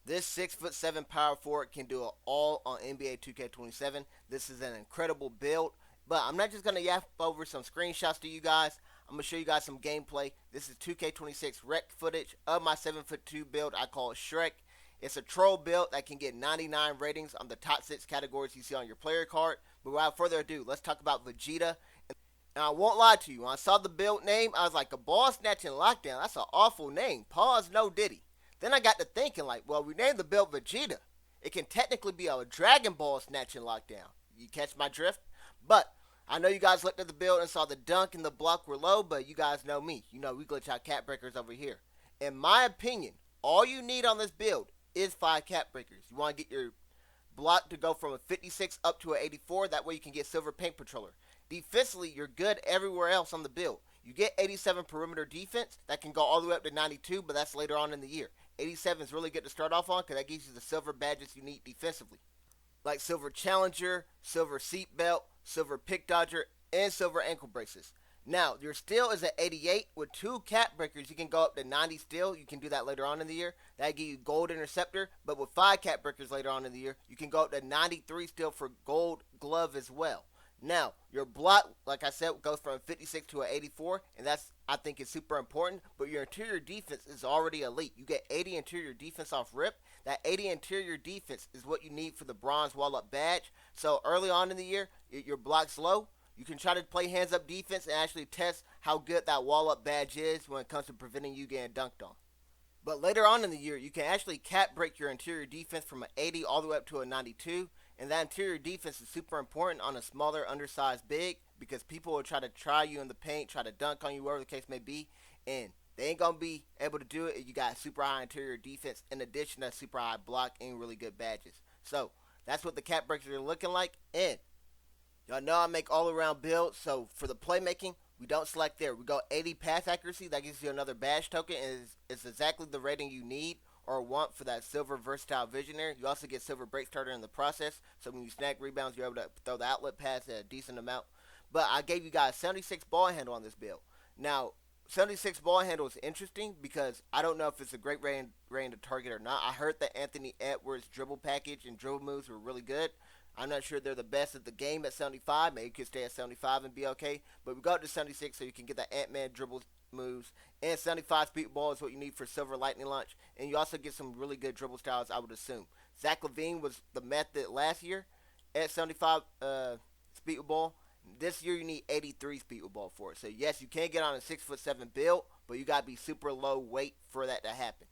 This 6'7" power forward can do it all on NBA 2K27. This is an incredible build, but I'm not just gonna yap over some screenshots to you guys. I'm gonna show you guys some gameplay. This is 2K26 rec footage of my 7'2" build. I call it Shrek. It's a troll build that can get 99 ratings on the top 6 categories you see on your player card. But without further ado, let's talk about Vegeta. And I won't lie to you, when I saw the build name, I was like, a ball snatching lockdown. That's an awful name. Pause, no Diddy. Then I got to thinking, like, well, we named the build Vegeta. It can technically be a Dragon Ball snatching lockdown. You catch my drift? But I know you guys looked at the build and saw the dunk and the block were low, but you guys know me. You know we glitch out cat breakers over here. In my opinion, all you need on this build is 5 cat breakers. You want to get your block to go from a 56 up to an 84. That way you can get Silver Paint Patroller. Defensively, you're good everywhere else on the build. You get 87 perimeter defense. That can go all the way up to 92, but that's later on in the year. 87 is really good to start off on because that gives you the silver badges you need defensively. Like Silver Challenger, Silver Seatbelt, Silver Pick Dodger, and Silver Ankle Braces. Now, your steel is at 88. With 2 cat breakers, you can go up to 90 steel. You can do that later on in the year. That gives you gold interceptor. But with 5 cat breakers later on in the year, you can go up to 93 steel for gold glove as well. Now, your block, like I said, goes from 56 to an 84, and that's, I think, is super important. But your interior defense is already elite. You get 80 interior defense off rip. That 80 interior defense is what you need for the bronze wall-up badge. So early on in the year, your block's low. You can try to play hands-up defense and actually test how good that wall-up badge is when it comes to preventing you getting dunked on. But later on in the year, you can actually cat break your interior defense from an 80 all the way up to a 92. And that interior defense is super important on a smaller, undersized big because people will try you in the paint, try to dunk on you, whatever the case may be, and they ain't gonna be able to do it if you got super high interior defense in addition to super high block and really good badges. So that's what the cat breakers are looking like. And y'all know I make all around builds, so for the playmaking, we don't select there. We go 80 pass accuracy. That gives you another badge token, and it's exactly the rating you need or want for that silver versatile visionary. You also get silver break starter in the process, so when you snag rebounds, you're able to throw the outlet pass at a decent amount. But I gave you guys 76 ball handle on this build. Now, 76 ball handle is interesting because I don't know if it's a great rating to target or not. I heard that Anthony Edwards' dribble package and dribble moves were really good. I'm not sure they're the best at the game at 75. Maybe you could stay at 75 and be okay. But we go up to 76 so you can get that Ant-Man dribble moves. And 75 speed ball is what you need for Silver Lightning Launch. And you also get some really good dribble styles, I would assume. Zach LaVine was the method last year at 75 speed ball. This year you need 83 speed ball for it. So yes, you can get on a 6'7" build, but you gotta be super low weight for that to happen.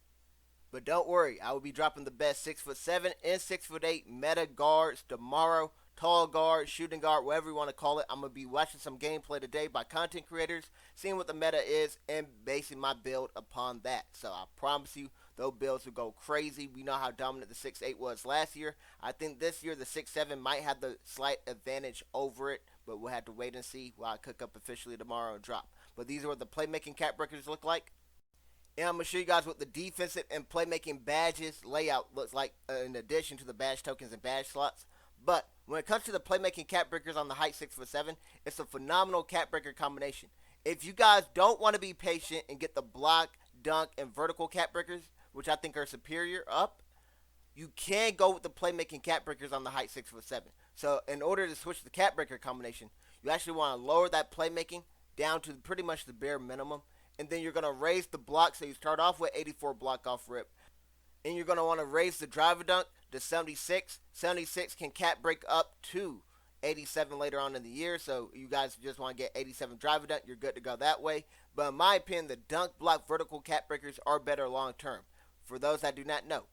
But don't worry, I will be dropping the best 6'7" and 6'8" meta guards tomorrow. Tall guard, shooting guard, whatever you want to call it. I'm going to be watching some gameplay today by content creators, seeing what the meta is, and basing my build upon that. So I promise you, those builds will go crazy. We know how dominant the 6'8" was last year. I think this year the 6'7" might have the slight advantage over it, but we'll have to wait and see while I cook up officially tomorrow and drop. But these are what the playmaking cat breakers look like. And I'm going to show you guys what the defensive and playmaking badges layout looks like in addition to the badge tokens and badge slots. But when it comes to the playmaking cat breakers on the height 6'7", it's a phenomenal cat breaker combination. If you guys don't want to be patient and get the block, dunk, and vertical cat breakers, which I think are superior up, you can go with the playmaking cat breakers on the height 6'7". So in order to switch the cat breaker combination, you actually want to lower that playmaking down to pretty much the bare minimum. And then you're going to raise the block, so you start off with 84 block off rip. And you're going to want to raise the driver dunk to 76. 76 can cat break up to 87 later on in the year. So you guys just want to get 87 driver dunk, you're good to go that way. But in my opinion, the dunk block vertical cat breakers are better long term. For those that do not know,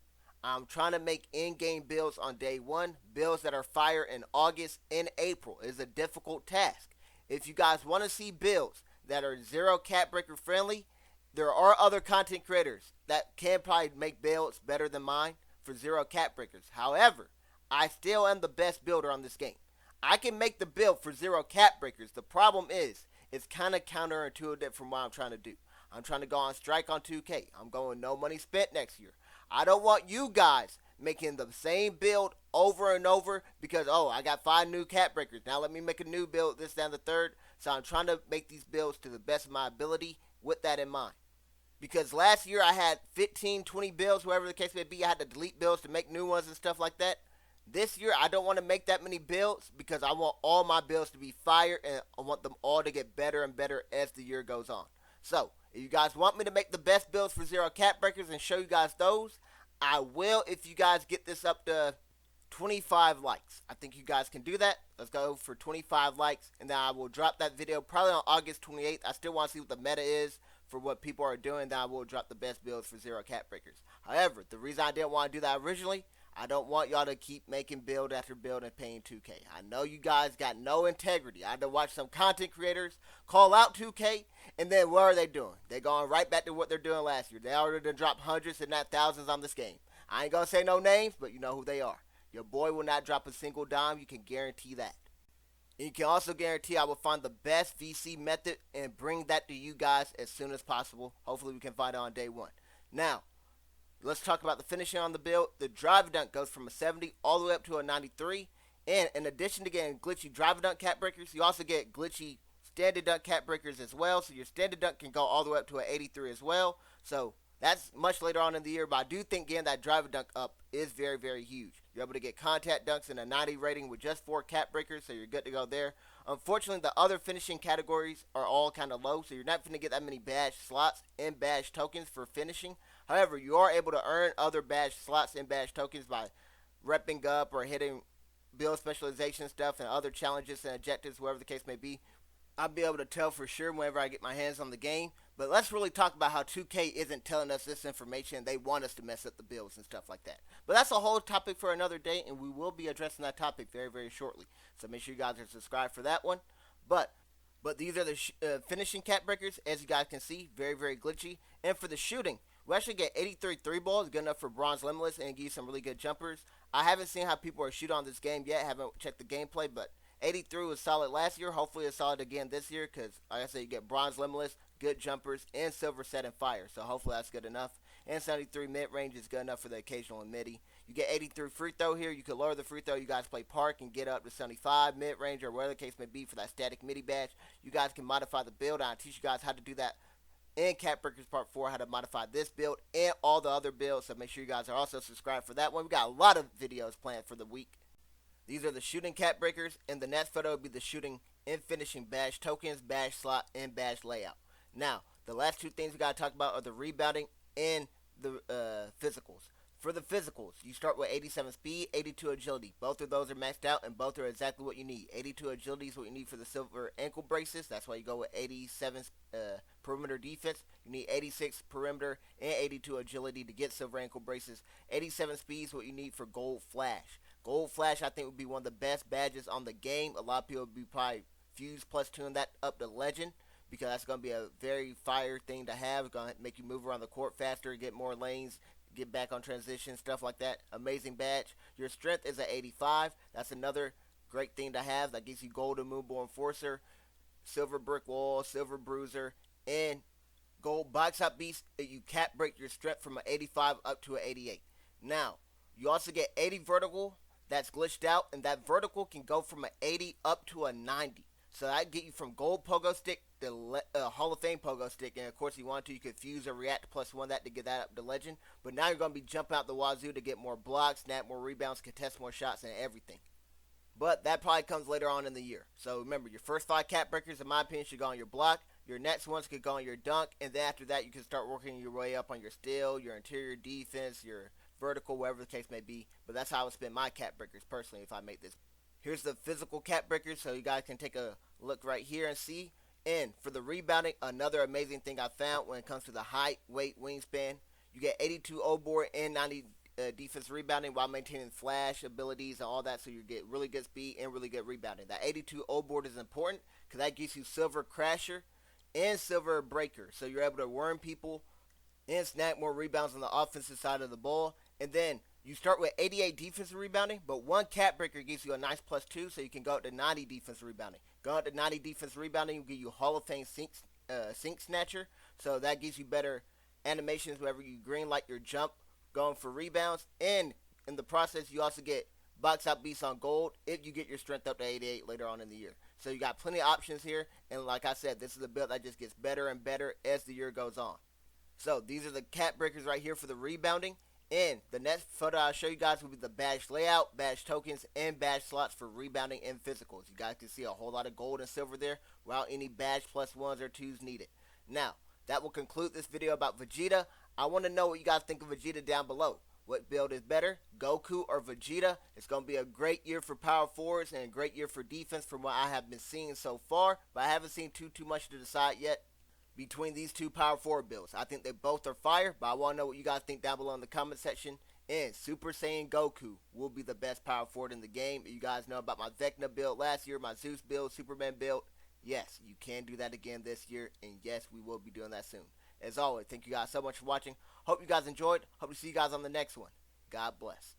I'm trying to make in-game builds on day one. Builds that are fire in August and April. It is a difficult task. If you guys want to see builds that are zero cat breaker friendly, there are other content creators that can probably make builds better than mine for zero cat breakers. However, I still am the best builder on this game. I can make the build for zero cat breakers. The problem is, it's kind of counterintuitive from what I'm trying to do. I'm trying to go on strike on 2K. I'm going no money spent next year. I don't want you guys making the same build over and over because, oh, I got 5 new cat breakers. Now let me make a new build, this, that, and the third. So I'm trying to make these builds to the best of my ability with that in mind. because last year I had 15, 20 builds, whoever the case may be. I had to delete builds to make new ones and stuff like that. This year I don't want to make that many builds because I want all my builds to be fire and I want them all to get better and better as the year goes on. So if you guys want me to make the best builds for Zero Cat Breakers and show you guys those, I will if you guys get this up to 25 likes. I think you guys can do that. Let's go for 25 likes, and then I will drop that video probably on August 28th. I still want to see what the meta is for what people are doing. Then I will drop the best builds for Zero Cat Breakers. However, the reason I didn't want to do that originally, I don't want y'all to keep making build after build and paying 2K. I know you guys got no integrity. I had to watch some content creators call out 2K, and then what are they doing? They're going right back to what they're doing last year. They already dropped hundreds and not thousands on this game. I ain't going to say no names, but you know who they are. Your boy will not drop a single dime. You can guarantee that. And you can also guarantee I will find the best VC method and bring that to you guys as soon as possible. Hopefully we can find it on day one. Now, let's talk about the finishing on the build. The driver dunk goes from a 70 all the way up to a 93. And in addition to getting glitchy driver dunk cat breakers, you also get glitchy standard dunk cat breakers as well. So your standard dunk can go all the way up to an 83 as well. So that's much later on in the year, but I do think getting that driver dunk up is very, very huge. You're able to get contact dunks in a 90 rating with just 4 cat breakers, so you're good to go there. Unfortunately, the other finishing categories are all kind of low, so you're not going to get that many badge slots and badge tokens for finishing. However, you are able to earn other badge slots and badge tokens by repping up or hitting build specialization stuff and other challenges and objectives, whatever the case may be. I'll be able to tell for sure whenever I get my hands on the game. But let's really talk about how 2K isn't telling us this information. They want us to mess up the builds and stuff like that. But that's a whole topic for another day, and we will be addressing that topic very, very shortly. So make sure you guys are subscribed for that one. But these are the finishing cat breakers, as you guys can see, very, very glitchy. And for the shooting, we actually get 83 3 balls, good enough for bronze limitless, and give you some really good jumpers. I haven't seen how people are shooting on this game yet. Haven't checked the gameplay, but 83 was solid last year. Hopefully it's solid again this year because, like I said, you get bronze limitless, good jumpers, and silver set and fire. So hopefully that's good enough. And 73 mid-range is good enough for the occasional midi. You get 83 free throw here. You can lower the free throw. You guys play park and get up to 75 mid-range or whatever the case may be for that static midi badge. You guys can modify the build. I'll teach you guys how to do that in Cat Breakers Part 4, how to modify this build and all the other builds. So make sure you guys are also subscribed for that one. We got a lot of videos planned for the week. These are the shooting cat breakers, and the next photo will be the shooting and finishing badge tokens, badge slot, and badge layout. Now, the last two things we got to talk about are the rebounding and the physicals. For the physicals, you start with 87 speed, 82 agility. Both of those are maxed out, and both are exactly what you need. 82 agility is what you need for the silver ankle braces. That's why you go with 87 perimeter defense. You need 86 perimeter and 82 agility to get silver ankle braces. 87 speed is what you need for gold flash. Gold Flash, I think, would be one of the best badges on the game. A lot of people would be probably fuse plus tune that up to legend because that's going to be a very fire thing to have. It's going to make you move around the court faster, get more lanes, get back on transition, stuff like that. Amazing badge. Your strength is at 85. That's another great thing to have. That gives you gold immovable enforcer, silver brick wall, silver bruiser, and gold box out beast. You cat break your strength from an 85 up to an 88. Now, you also get 80 vertical. That's glitched out, and that vertical can go from an 80 up to a 90. So that get you from gold pogo stick to Hall of Fame pogo stick, and of course, if you want to, you could fuse or react plus one that to get that up to legend. But now you're going to be jumping out the wazoo to get more blocks, snap more rebounds, contest more shots, and everything. But that probably comes later on in the year. So remember, your first 5 cat breakers, in my opinion, should go on your block. Your next ones could go on your dunk, and then after that, you can start working your way up on your steal, your interior defense, your vertical, whatever the case may be. But that's how I would spend my cat breakers personally if I make this. Here's the physical cat breakers, so you guys can take a look right here and see. And for the rebounding, another amazing thing I found when it comes to the height, weight, wingspan, you get 82 O-board and 90 defense rebounding while maintaining flash abilities and all that, so you get really good speed and really good rebounding. That 82 O-board is important because that gives you silver crasher and silver breaker, so you're able to worm people and snag more rebounds on the offensive side of the ball. And then you start with 88 defensive rebounding, but one cat breaker gives you a nice +2, so you can go up to 90 defensive rebounding. Going up to 90 defensive rebounding will give you Hall of Fame sink snatcher, so that gives you better animations whenever you green light your jump going for rebounds. And in the process, you also get box out beast on gold if you get your strength up to 88 later on in the year. So you got plenty of options here, and like I said, this is a build that just gets better and better as the year goes on. So these are the cap breakers right here for the rebounding. And the next photo I'll show you guys will be the badge layout, badge tokens, and badge slots for rebounding and physicals. You guys can see a whole lot of gold and silver there without any badge plus ones or twos needed. Now, that will conclude this video about Vegeta. I want to know what you guys think of Vegeta down below. What build is better, Goku or Vegeta? It's going to be a great year for power forwards and a great year for defense from what I have been seeing so far. But I haven't seen too much to decide yet between these two power forward builds. I think they both are fire, but I want to know what you guys think down below in the comment section. And Super Saiyan Goku will be the best power forward in the game. You guys know about my Vegeta build last year, my Zeus build, Superman build. Yes, you can do that again this year, and yes, we will be doing that soon. As always, thank you guys so much for watching. Hope you guys enjoyed. Hope to see you guys on the next one. God bless.